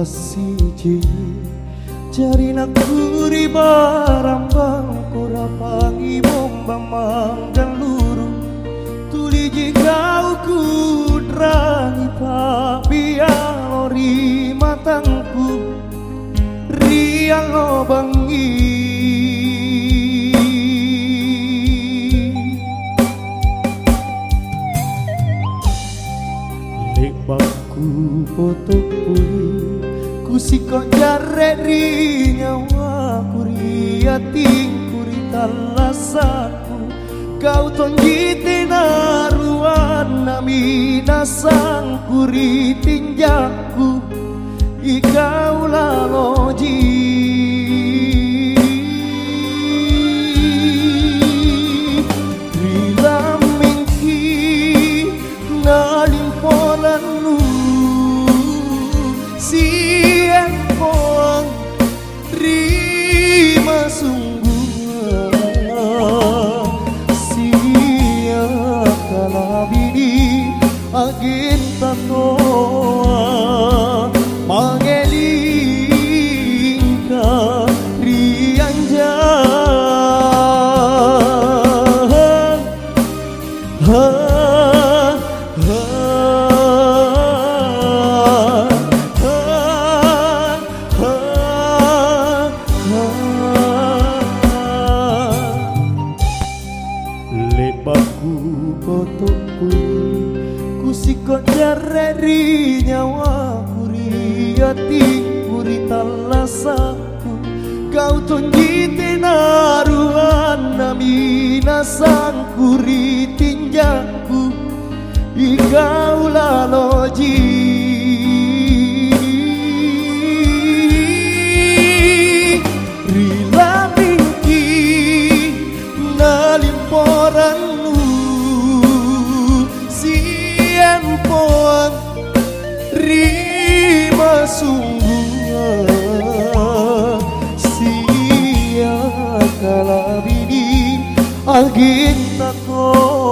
siji jari nak kuri barambang kura pangi bombang manggan luru tuli jikau kudrangi pabialori matangku riang obangi lekbaku potok puli kusikok jarek ri nyawa kuri ating kuri talasaku kau tonjiti naruan nami nasang kuri tinjaku ikau laloji rila mingki nalimponanu siang poang rima sungguh siang kalabini agin tatoa mangelingka rianjang lebaku kotok pun kusikot jarek ri nyawa kuri ati kuri talasaku kau tonjiti naruan nami nasang kuri tinjaku ikau laloji rila mingki nalimporanu siang poang rima sungguh sia kalabini agin tako